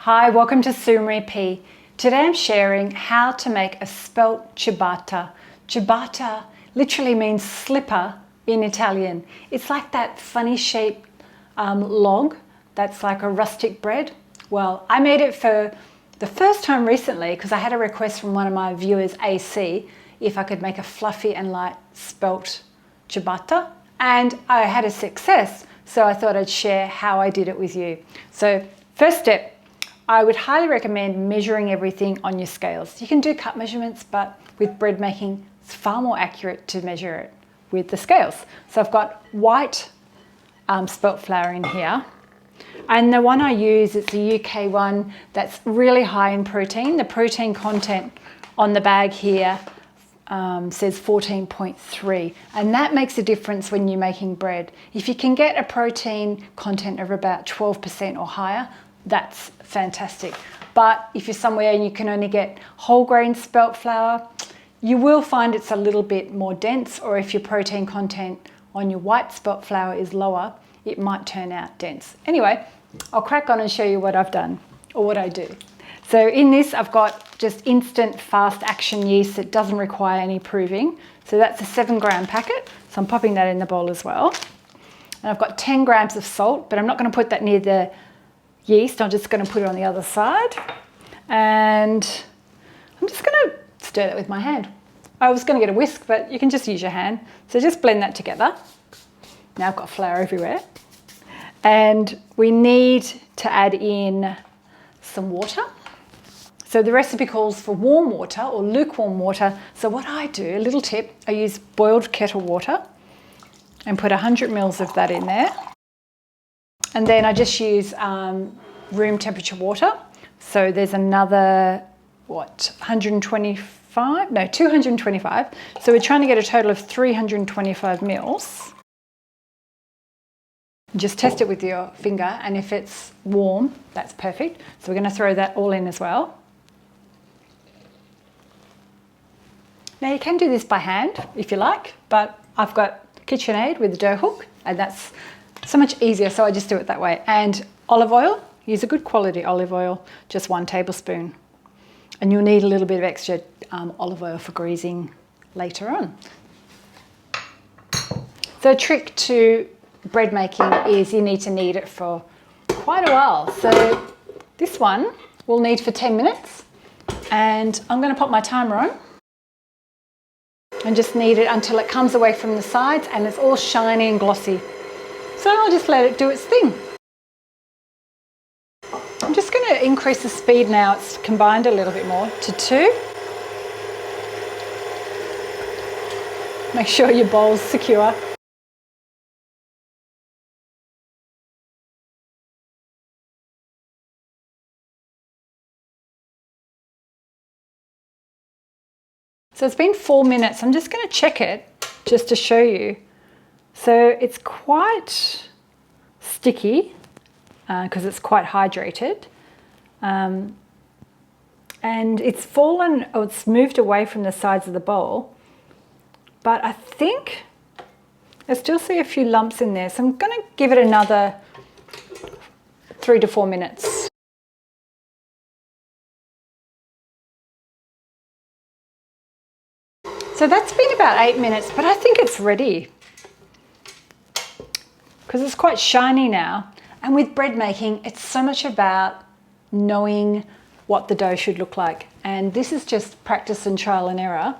Hi, welcome to Sumer P. Today I'm sharing how to make a spelt ciabatta. Ciabatta literally means slipper in Italian. It's like that funny shaped log that's like a rustic bread. Well, I made it for the first time recently because I had a request from one of my viewers, AC, if I could make a fluffy and light spelt ciabatta. And I had a success, so I thought I'd share how I did it with you. So first step, I would highly recommend measuring everything on your scales. You can do cup measurements, but with bread making, it's far more accurate to measure it with the scales. So I've got white spelt flour in here. And the one I use, it's a UK one that's really high in protein. The protein content on the bag here says 14.3, and that makes a difference when you're making bread. If you can get a protein content of about 12% or higher, that's fantastic. But if you're somewhere and you can only get whole grain spelt flour, you will find it's a little bit more dense, or if your protein content on your white spelt flour is lower, it might turn out dense. Anyway, I'll crack on and show you what I've done, or what I do. So in this, I've got just instant fast action yeast that doesn't require any proving. So that's a 7-gram packet. So I'm popping that in the bowl as well. And I've got 10 grams of salt, but I'm not going to put that near the yeast. I'm just going to put it on the other side. And I'm just going to stir that with my hand. I was going to get a whisk, but you can just use your hand. So just blend that together. Now I've got flour everywhere. And we need to add in some water. So the recipe calls for warm water or lukewarm water. So what I do, a little tip, I use boiled kettle water and put 100 mils of that in there. And then I just use room temperature water. So there's another, 225. So we're trying to get a total of 325 mils. Just test it with your finger, and if it's warm, that's perfect. So we're going to throw that all in as well. Now you can do this by hand if you like, but I've got KitchenAid with a dough hook, and that's so much easier, so I just do it that way. And olive oil, use a good quality olive oil, just 1 tablespoon. And you'll need a little bit of extra olive oil for greasing later on. So a trick to bread making is you need to knead it for quite a while. So this one we'll knead for 10 minutes, and I'm going to pop my timer on and just knead it until it comes away from the sides and it's all shiny and glossy. So I'll just let it do its thing. I'm just going to increase the speed now. It's combined a little bit more to 2. Make sure your bowl's secure. So it's been 4 minutes. I'm just going to check it just to show you. So it's quite sticky because it's quite hydrated. And it's fallen, or it's moved away from the sides of the bowl. But I think I still see a few lumps in there. So I'm going to give it another 3 to 4 minutes. So that's been about 8 minutes, but I think it's ready because it's quite shiny now. And with bread making, it's so much about knowing what the dough should look like. And this is just practice and trial and error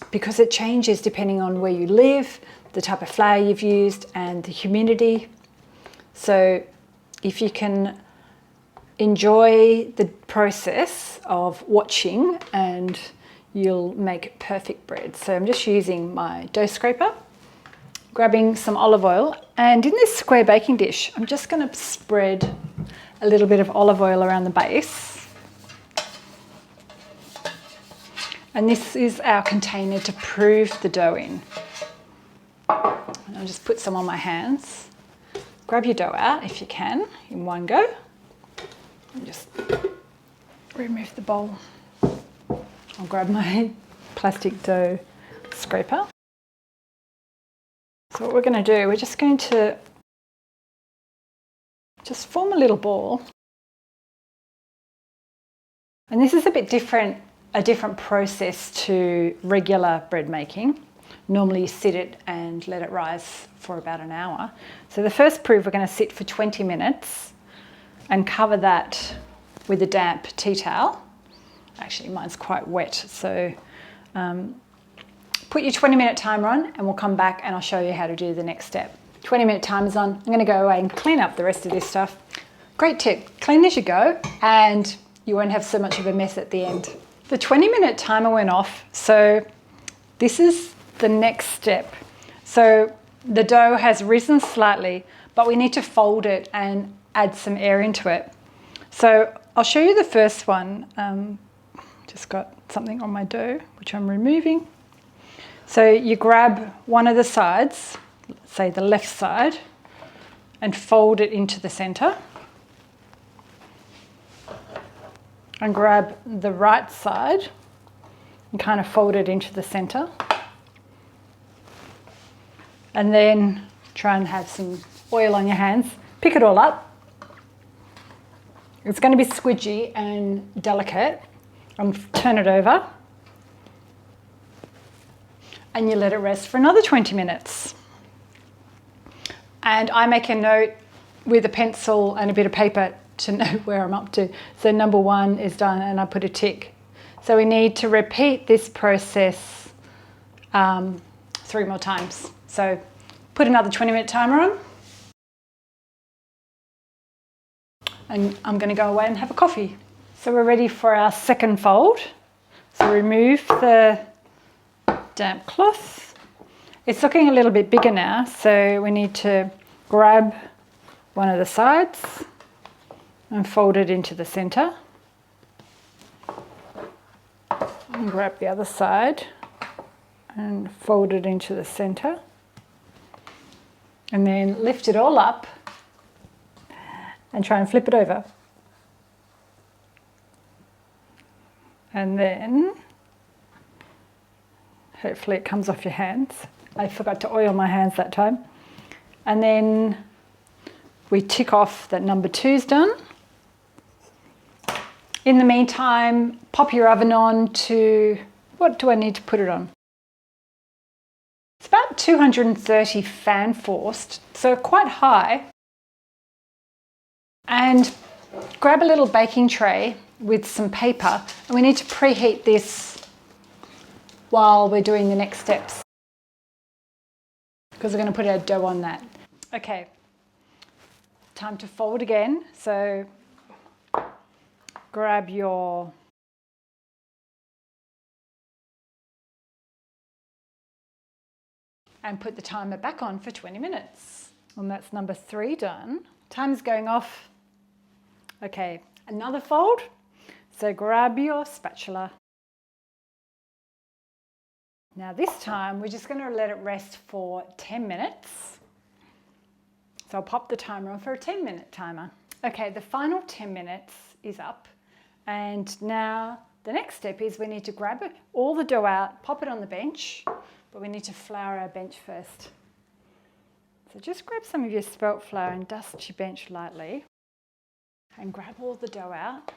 because it changes depending on where you live, the type of flour you've used, and the humidity. So if you can enjoy the process of watching, and you'll make perfect bread. So I'm just using my dough scraper, grabbing some olive oil, and in this square baking dish, I'm just going to spread a little bit of olive oil around the base. And this is our container to prove the dough in. And I'll just put some on my hands. Grab your dough out if you can in one go. And just remove the bowl. I'll grab my plastic dough scraper. So what we're going to do, we're just going to just form a little ball. And this is a bit different, a different process to regular bread making. Normally you sit it and let it rise for about an hour. So the first proof, we're going to sit for 20 minutes and cover that with a damp tea towel. Actually, mine's quite wet, so put your 20-minute timer on and we'll come back and I'll show you how to do the next step. 20-minute timer's on. I'm going to go away and clean up the rest of this stuff. Great tip, clean as you go and you won't have so much of a mess at the end. The 20-minute timer went off, so this is the next step. So the dough has risen slightly, but we need to fold it and add some air into it. So I'll show you the first one. Just got something on my dough, which I'm removing. So you grab one of the sides, let's say the left side, and fold it into the center. And grab the right side and kind of fold it into the center. And then try and have some oil on your hands. Pick it all up. It's going to be squidgy and delicate. Turn it over. And you let it rest for another 20 minutes. And I make a note with a pencil and a bit of paper to know where I'm up to. So number 1 is done and I put a tick. So we need to repeat this process 3 more times. So put another 20-minute timer on. And I'm going to go away and have a coffee. So we're ready for our second fold. So remove the damp cloth. It's looking a little bit bigger now, so we need to grab one of the sides and fold it into the center. And grab the other side and fold it into the center. And then lift it all up and try and flip it over. And then hopefully it comes off your hands. I forgot to oil my hands that time. And then we tick off that number 2's done. In the meantime, pop your oven on to, what do I need to put it on? It's about 230 fan forced, so quite high. And grab a little baking tray with some paper, and we need to preheat this while we're doing the next steps, because we're going to put our dough on that. Okay, time to fold again. So grab your and put the timer back on for 20 minutes. And that's number 3 done. Time's going off. Okay, another fold. So grab your spatula. Now this time we're just going to let it rest for 10 minutes. So I'll pop the timer on for a 10-minute timer. Okay, the final 10 minutes is up. And now the next step is we need to grab it, all the dough out, pop it on the bench, but we need to flour our bench first. So just grab some of your spelt flour and dust your bench lightly and grab all the dough out.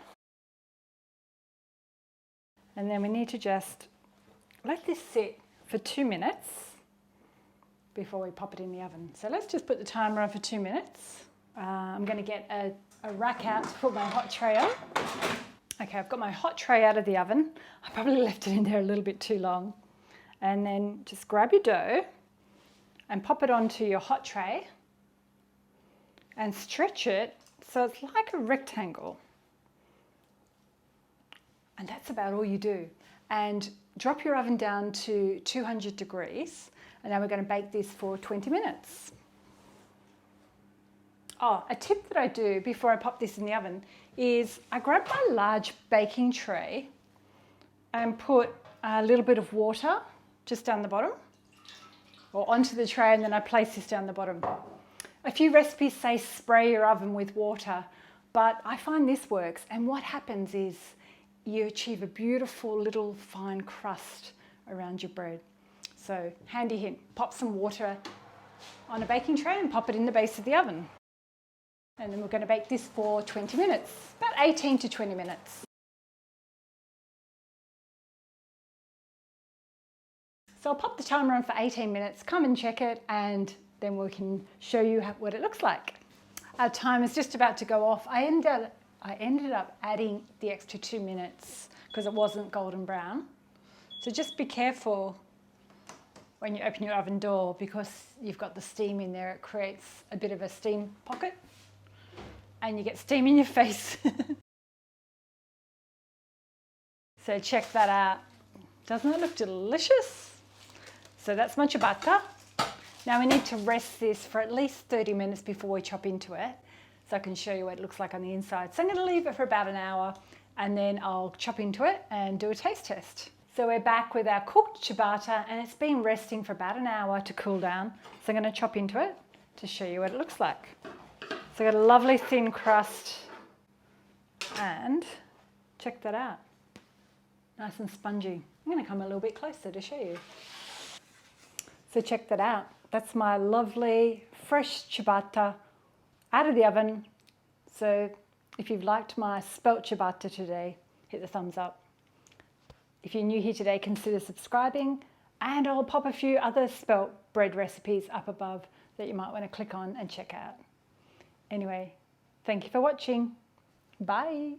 And then we need to just let this sit for 2 minutes before we pop it in the oven. So let's just put the timer on for 2 minutes. I'm going to get a rack out to put my hot tray on. Okay, I've got my hot tray out of the oven. I probably left it in there a little bit too long. And then just grab your dough and pop it onto your hot tray and stretch it so it's like a rectangle. And that's about all you do. And drop your oven down to 200 degrees. And now we're going to bake this for 20 minutes. Oh, a tip that I do before I pop this in the oven is I grab my large baking tray and put a little bit of water just down the bottom or onto the tray, and then I place this down the bottom. A few recipes say spray your oven with water, but I find this works, and what happens is you achieve a beautiful little fine crust around your bread. So handy hint, pop some water on a baking tray and pop it in the base of the oven. And then we're going to bake this for 20 minutes, about 18 to 20 minutes. So I'll pop the timer on for 18 minutes, come and check it, and then we can show you what it looks like. Our time is just about to go off. I ended up adding the extra 2 minutes because it wasn't golden brown. So just be careful when you open your oven door because you've got the steam in there. It creates a bit of a steam pocket and you get steam in your face. So check that out. Doesn't it look delicious? So that's my ciabatta. Now we need to rest this for at least 30 minutes before we chop into it, so I can show you what it looks like on the inside. So I'm going to leave it for about an hour and then I'll chop into it and do a taste test. So we're back with our cooked ciabatta and it's been resting for about an hour to cool down. So I'm going to chop into it to show you what it looks like. So I've got a lovely thin crust and check that out. Nice and spongy. I'm going to come a little bit closer to show you. So check that out. That's my lovely fresh ciabatta out of the oven. So if you've liked my spelt ciabatta today, hit the thumbs up. If you're new here today, consider subscribing, and I'll pop a few other spelt bread recipes up above that you might want to click on and check out. Anyway, thank you for watching. Bye.